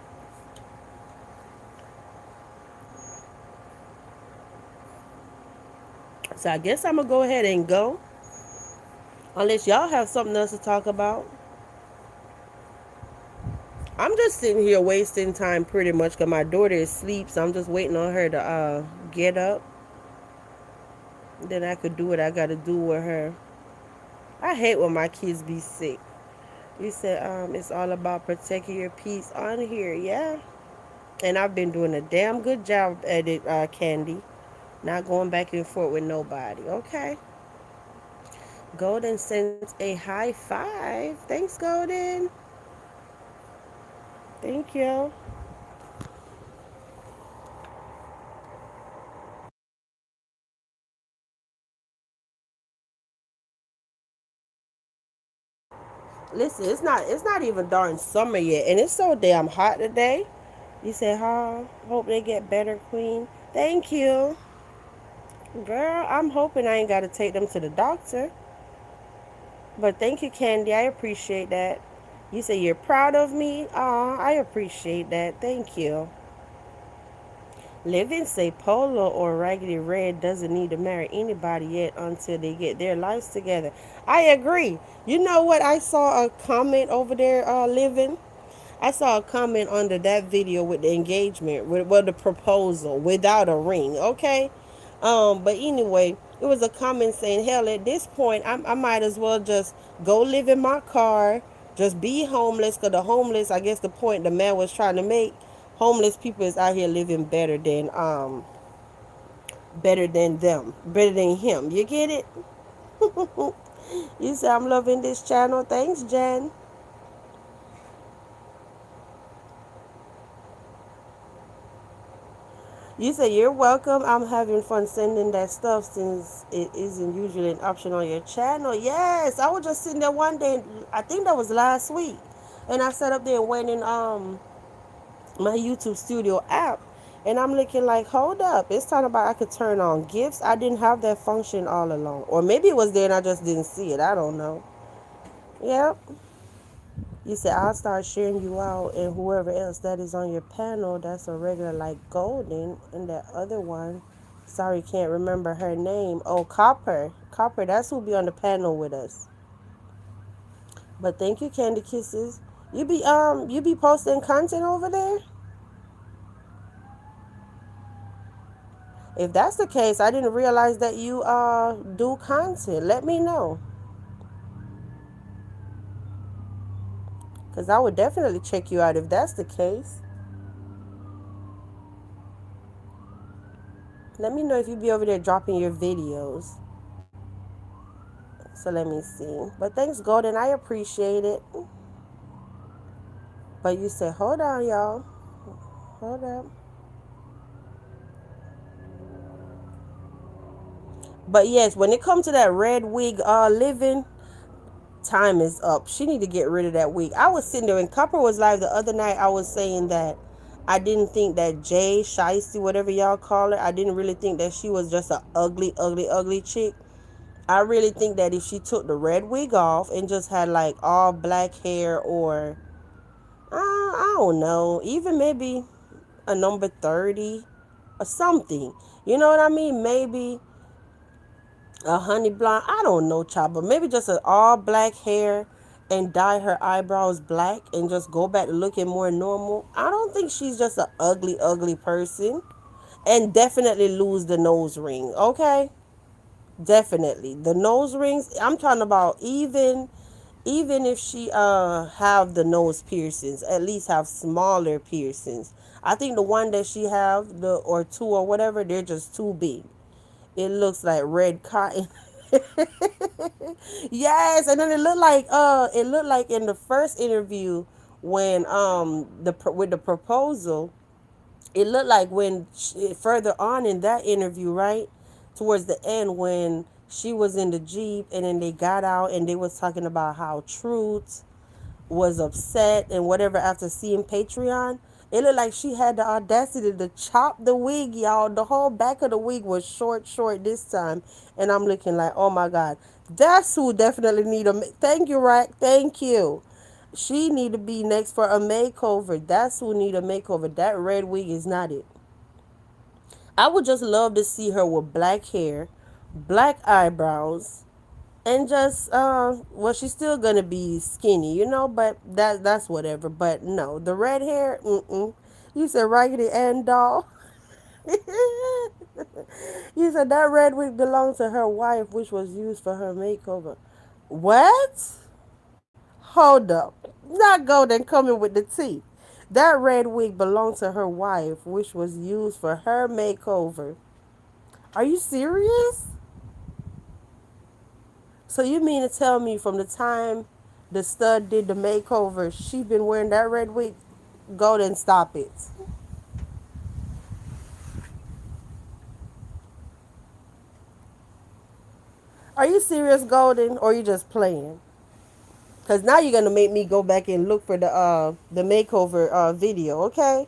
So I guess I'm going to go ahead and go. Unless y'all have something else to talk about. I'm just sitting here wasting time pretty much because my daughter is asleep. So I'm just waiting on her to get up. Then I could do what I got to do with her. I hate when my kids be sick. You said it's all about protecting your peace on here. Yeah. And I've been doing a damn good job at it, Candy. Not going back and forth with nobody. Okay. Golden sends a high five. Thanks, Golden. Thank you. Listen, it's not even darn summer yet, and it's so damn hot today. You said, huh? Hope they get better, Queen. Thank you. Girl, I'm hoping I ain't got to take them to the doctor. But thank you, Candy. I appreciate that. You say you're proud of me? Aw, I appreciate that. Thank you. Living say Polo or Raggedy Red doesn't need to marry anybody yet until they get their lives together. I agree. You know what? I saw a comment over there, Living. I saw a comment under that video with the engagement, with the proposal without a ring. Okay, but anyway, it was a comment saying, "Hell, at this point, I might as well just go live in my car, just be homeless." Cause the homeless, I guess the point the man was trying to make, homeless people is out here living better than them, better than him. You get it? You say I'm loving this channel. Thanks, Jen. You say you're welcome. I'm having fun sending that stuff since it isn't usually an option on your channel. Yes, I was just sitting there one day. I think that was last week, and I sat up there and went in my YouTube Studio app, and I'm looking like, hold up, it's talking about I could turn on gifts. I didn't have that function all along, or maybe it was there and I just didn't see it. I don't know. Yep. You said I'll start sharing you out, and whoever else that is on your panel that's a regular like Golden, and that other one. Sorry, can't remember her name. Oh, Copper. Copper, that's who be on the panel with us. But thank you, Candy Kisses. You be posting content over there? If that's the case, I didn't realize that you do content. Let me know. Cause I would definitely check you out if that's the case. Let me know if you be over there dropping your videos. So let me see. But thanks, Golden. I appreciate it. But you said, hold on, y'all. Hold up. But yes, when it comes to that red wig living, time is up. She need to get rid of that wig. I was sitting there when Copper was live the other night. I was saying that I didn't think that Jay Shiesty, whatever y'all call her, I didn't really think that she was just a ugly, ugly, ugly chick. I really think that if she took the red wig off and just had like all black hair, or I don't know, even maybe a number 30 or something. You know what I mean? Maybe a honey blonde. I don't know, child, but maybe just an all black hair and dye her eyebrows black and just go back to looking more normal. I don't think she's just an ugly, ugly person. And definitely lose the nose ring, okay? Definitely. The nose rings, I'm talking about even if she have the nose piercings, at least have smaller piercings. I think the one that she have, the or two or whatever, they're just too big. It looks like red cotton. Yes, and then it looked like in the first interview when with the proposal, it looked like when further on in that interview, right towards the end when she was in the Jeep and then they got out and they was talking about how Truth was upset and whatever after seeing Patreon. It looked like she had the audacity to chop the wig, y'all. The whole back of the wig was short this time. And I'm looking like, oh my God. That's who definitely need a thank you, Rack. Thank you. She need to be next for a makeover. That's who need a makeover. That red wig is not it. I would just love to see her with black hair, black eyebrows, and just well she's still gonna be skinny, but that's whatever. But no, the red hair, you said Raggedy Ann doll. You said that red wig belonged to her wife, which was used for her makeover. What? Hold up, not golden coming with the tea. That red wig belonged to her wife, which was used for her makeover. Are you serious? So you mean to tell me from the time the stud did the makeover, she been wearing that red wig? Golden, stop it. Are you serious, Golden, or you just playing? Cause now you're gonna make me go back and look for the makeover video, okay?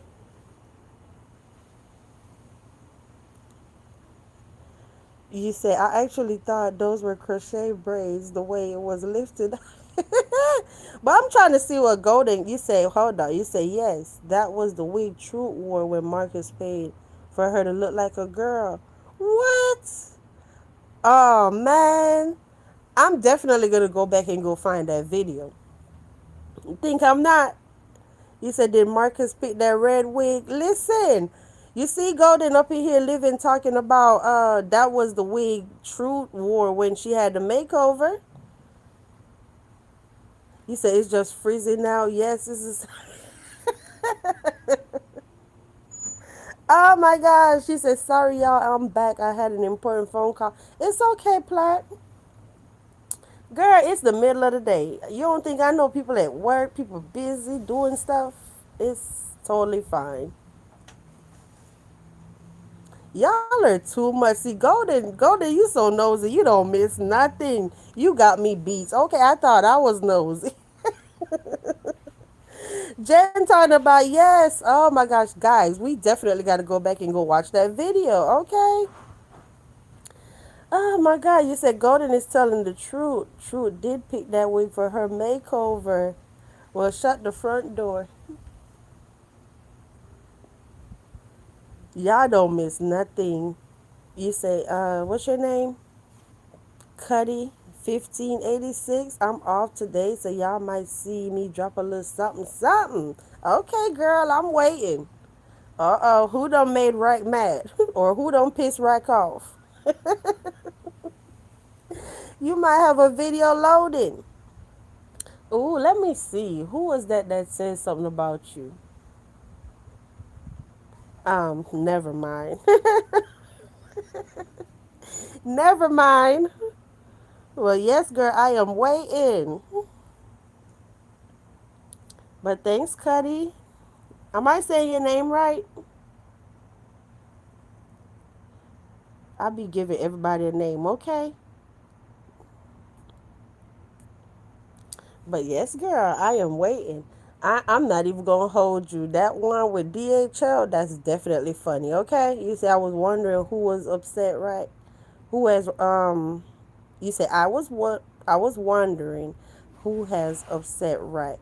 You say I actually thought those were crochet braids the way it was lifted. But I'm trying to see what Golden. You say hold on. You say yes. That was the wig Truth wore when Marcus paid for her to look like a girl. What? Oh man, I'm definitely gonna go back and go find that video. Think I'm not? You said did Marcus pick that red wig? Listen, you see Golden up in here living talking about that was the wig Truth wore when she had the makeover. You said it's just freezing now. Yes, this is. Oh my gosh. She said sorry y'all, I'm back. I had an important phone call. It's okay, Platt. Girl, it's the middle of the day. You don't think I know people at work, people busy doing stuff? It's totally fine. Y'all are too much. See, Golden, you so nosy. You don't miss nothing. You got me beats. Okay, I thought I was nosy. Jen talking about yes. Oh my gosh, guys, we definitely got to go back and go watch that video. Okay. Oh my God, you said Golden is telling the truth. Truth did pick that wig for her makeover. Well, shut the front door. Y'all don't miss nothing. You say, what's your name? Cuddy 1586. I'm off today, so y'all might see me drop a little something, something. Okay, girl, I'm waiting. Uh-oh, who done made Rack mad? Or who done pissed Rack off? You might have a video loading. Ooh, let me see. Who was that said something about you? Never mind. Never mind. Well, yes, girl, I am waiting. But thanks, Cuddy. Am I saying your name right? I'll be giving everybody a name, okay? But yes, girl, I am waiting. I'm not even gonna hold you. That one with DHL, that's definitely funny, okay? You say I was wondering who was upset, right? Who has you say I was wondering who has upset Rack.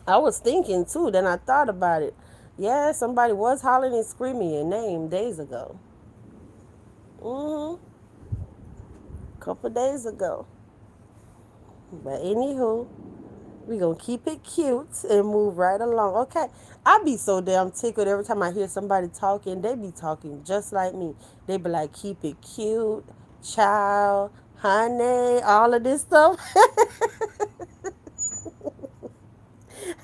I was thinking too, then I thought about it. Yeah, somebody was hollering and screaming your name days ago. Couple days ago. But anywho, we gonna keep it cute and move right along. Okay. I be so damn tickled every time I hear somebody talking. They be talking just like me. They be like, keep it cute, child, honey, all of this stuff.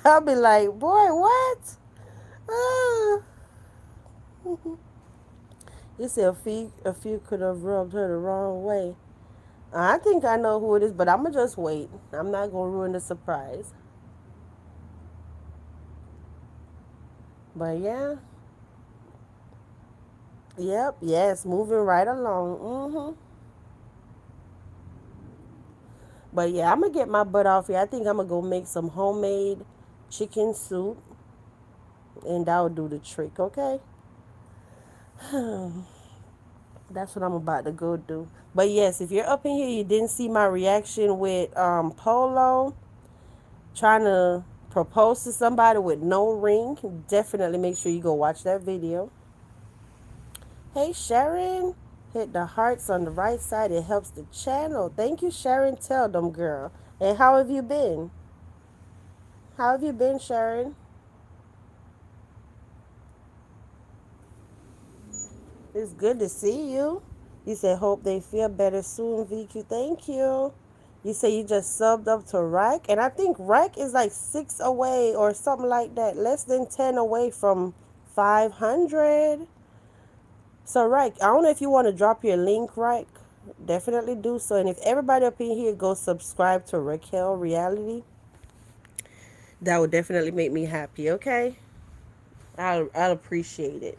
I'll be like, boy, what? Ah. You said a few could have rubbed her the wrong way. I think I know who it is, but I'm gonna just wait. I'm not gonna ruin the surprise. But yeah, yep, yes, moving right along. But yeah, I'm gonna get my butt off here. I think I'm gonna go make some homemade chicken soup, and that'll do the trick. Okay, that's what I'm about to go do. But yes, if you're up in here, you didn't see my reaction with Polo trying to propose to somebody with no ring. Definitely make sure you go watch that video. Hey Sharon, hit the hearts on the right side. It helps the channel. Thank you, Sharon. Tell them, girl. And how have you been? How have you been, Sharon? It's good to see you. You said hope they feel better soon, VQ. Thank you. You say you just subbed up to Rack, and I think Rack is like 6 away or something like that, less than 10 away from 500. So Rack, I don't know if you want to drop your link, Rack. Definitely do so. And if everybody up in here go subscribe to Raquel Reality, that would definitely make me happy. Okay, I'll appreciate it.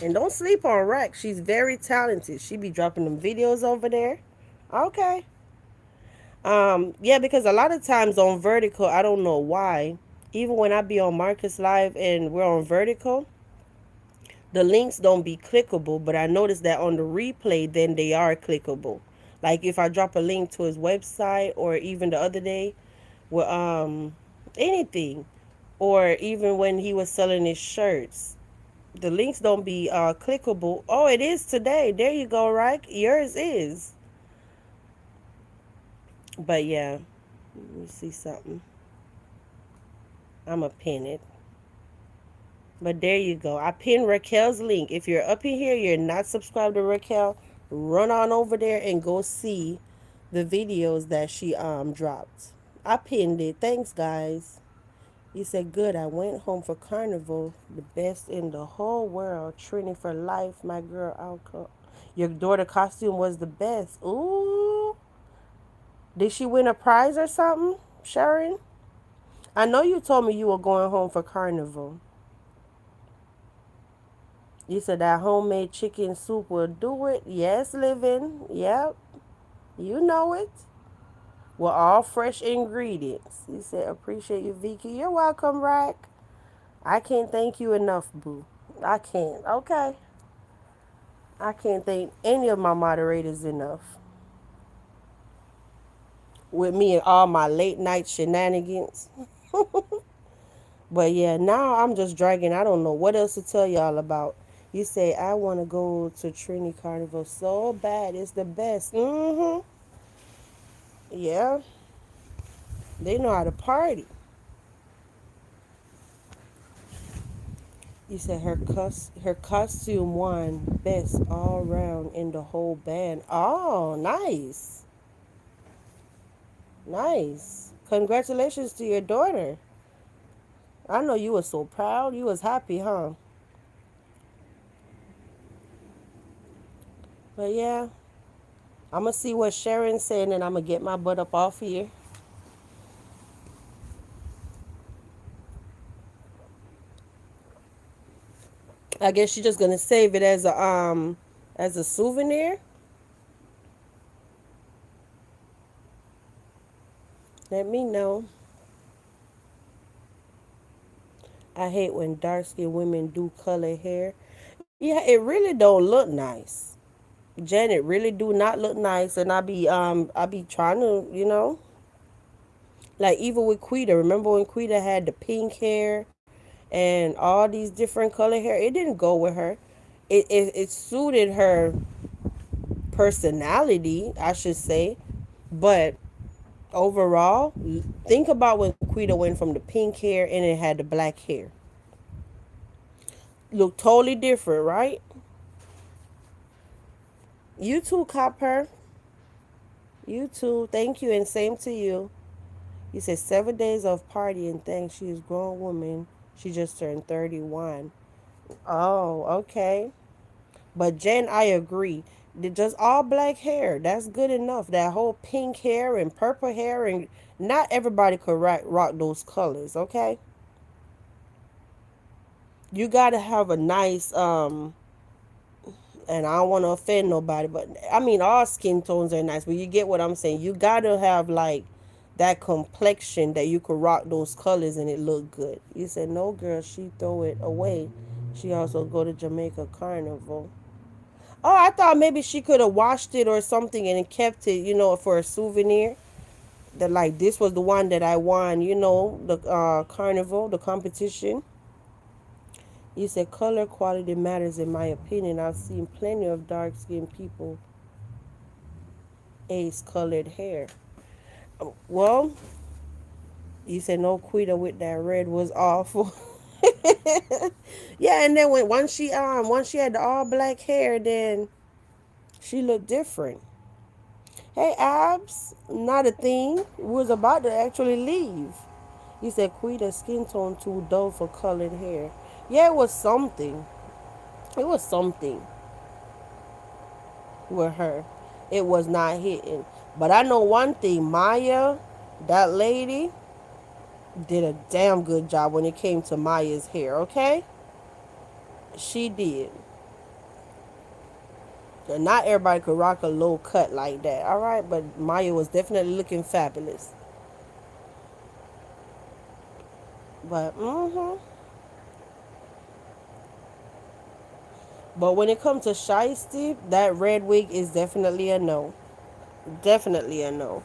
And don't sleep on Rack. She's very talented. She be dropping them videos over there. Okay. Yeah, because a lot of times on vertical, I don't know why. Even when I be on Marcus Live and we're on vertical, the links don't be clickable. But I noticed that on the replay, then they are clickable. Like if I drop a link to his website, or even the other day, with anything, or even when he was selling his shirts, the links don't be clickable. Oh, it is today. There you go, right? Yours is. But yeah, let me see something. I'm going to pin it. But there you go. I pinned Raquel's link. If you're up in here, you're not subscribed to Raquel, run on over there and go see the videos that she dropped. I pinned it. Thanks, guys. You said, good. I went home for carnival. The best in the whole world. Trini for life, my girl. Your daughter costume was the best. Ooh. Did she win a prize or something, Sharon? I know you told me you were going home for carnival. You said that homemade chicken soup will do it. Yes, living. Yep. You know it. With all fresh ingredients. You said, appreciate you, Vicky. You're welcome, Rack. I can't thank you enough, boo. I can't. Okay. I can't thank any of my moderators enough. With me and all my late night shenanigans. But yeah, now I'm just dragging. I don't know what else to tell y'all about. You say, I want to go to Trini Carnival so bad. It's the best. Yeah. They know how to party. You said her costume won best all round in the whole band. Oh, nice. Nice. Congratulations to your daughter. I know you were so proud. You was happy, huh? But yeah, I'm going to see what Sharon's saying, and I'm going to get my butt up off here. I guess she's just going to save it as a souvenir. Let me know. I hate when dark skinned women do color hair. Yeah, it really don't look nice. Janet really do not look nice, and I be trying to, like even with Queeta. Remember when Queeta had the pink hair and all these different color hair? It didn't go with her. It suited her personality, I should say, but overall, think about when Queeta went from the pink hair and it had the black hair. Look totally different, right? You too, Copper. You too. Thank you, and same to you. You said 7 days of partying. Thanks. She is a grown woman. She just turned 31. Oh, okay. But Jen, I agree. Just all black hair, that's good enough. That whole pink hair and purple hair, and not everybody could rock those colors, okay? You gotta have a nice, and I don't want to offend nobody, but I mean, all skin tones are nice, but you get what I'm saying. You gotta have like that complexion that you could rock those colors and it look good. You said, no, girl, she throw it away. She also go to Jamaica Carnival. Oh, I thought maybe she could have washed it or something and kept it, for a souvenir. That like this was the one that I won, the carnival, the competition. You said color quality matters in my opinion. I've seen plenty of dark skinned people ace colored hair. Well, you said no Queeta with that red was awful. Yeah, and then once she had the all black hair, then she looked different. Hey, Abs, not a thing. We was about to actually leave. You said Quita's skin tone too dull for colored hair. Yeah, it was something. It was something with her. It was not hitting. But I know one thing, Maya, that lady, did a damn good job when it came to Maya's hair, okay? She did. And not everybody could rock a low cut like that, alright? But Maya was definitely looking fabulous. But, But when it comes to Shiesty, that red wig is definitely a no. Definitely a no.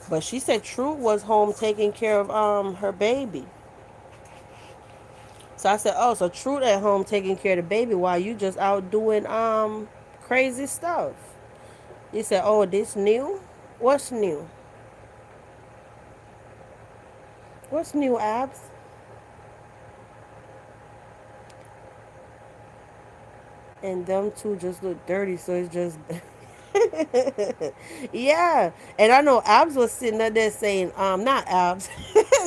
But she said Truth was home taking care of her baby. So I said, oh, so Truth at home taking care of the baby while you just out doing crazy stuff. You said, oh, this new? What's new? What's new, Abs? And them two just look dirty, so it's just yeah. And I know Abs was sitting up there saying, not Abs.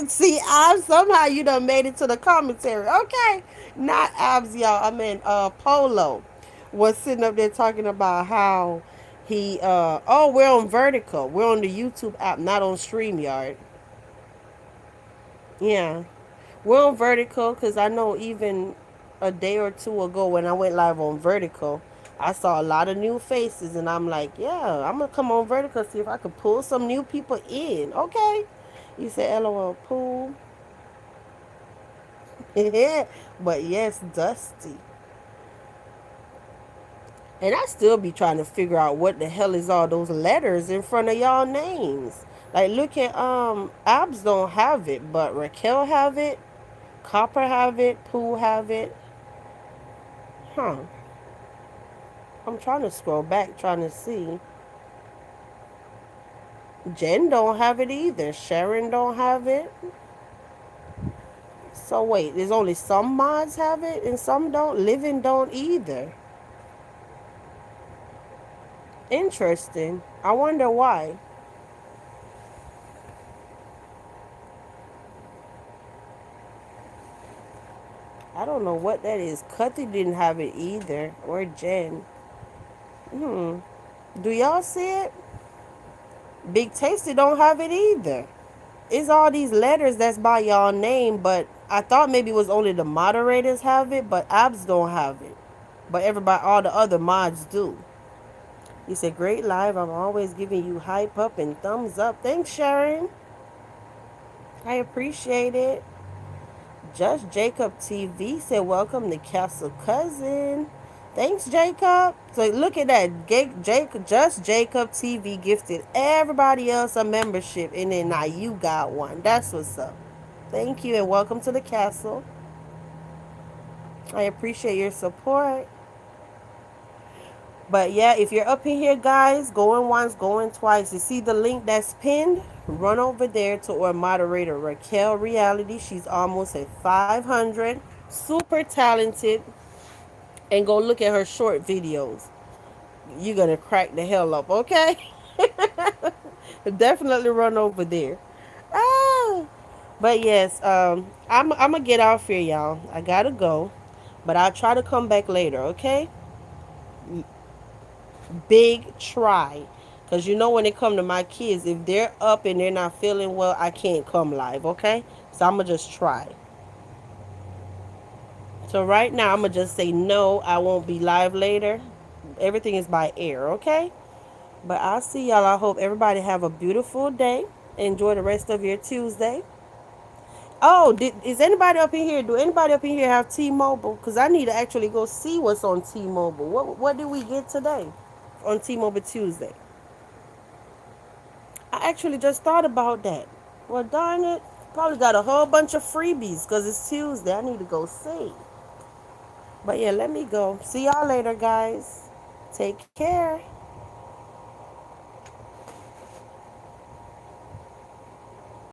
See, Abs, somehow you done made it to the commentary. Okay. Not Abs, y'all. I mean Polo was sitting up there talking about how we're on vertical. We're on the YouTube app, not on StreamYard. Yeah. We're on vertical because I know even a day or two ago when I went live on vertical, I saw a lot of new faces, and I'm like, yeah, I'm gonna come on vertical see if I could pull some new people in. Okay. You said LOL pool. But yes, Dusty. And I still be trying to figure out what the hell is all those letters in front of y'all names. Like look at Abs don't have it, but Raquel have it, Copper have it, Pooh have it. Huh. I'm trying to scroll back trying to see. Jen don't have it either. Sharon don't have it. So wait, there's only some mods have it and some don't. Living don't either. Interesting. I wonder why. I don't know what that is. Cutty didn't have it either. Or Jen. Hmm. Do y'all see it? Big Tasty don't have it either. It's all these letters that's by y'all name, but I thought maybe it was only the moderators have it, but Abs don't have it. But everybody, all the other mods do. You said, great live. I'm always giving you hype up and thumbs up. Thanks, Sharon. I appreciate it. Just Jacob TV said, welcome to Castle Cousin. Thanks, Jacob. So look at that. Just Jacob TV gifted everybody else a membership, and then now you got one. That's what's up. Thank you, and welcome to the castle. I appreciate your support. But yeah, if you're up in here, guys, going once, going twice. You see the link that's pinned? Run over there to our moderator, Raquel Reality. She's almost at 500. Super talented. And go look at her short videos. You're going to crack the hell up, okay? Definitely run over there. Ah. But yes, I'm going to get off here, y'all. I got to go. But I'll try to come back later, okay? Big try. Because you know when it come to my kids, if they're up and they're not feeling well, I can't come live, okay? So I'm going to just try. So right now, I'm going to just say no, I won't be live later. Everything is by air, okay? But I'll see y'all. I hope everybody have a beautiful day. Enjoy the rest of your Tuesday. Oh, is anybody up in here? Do anybody up in here have T-Mobile? Because I need to actually go see what's on T-Mobile. What did we get today on T-Mobile Tuesday? I actually just thought about that. Well, darn it. Probably got a whole bunch of freebies because it's Tuesday. I need to go see. But yeah, let me go. See y'all later, guys. Take care.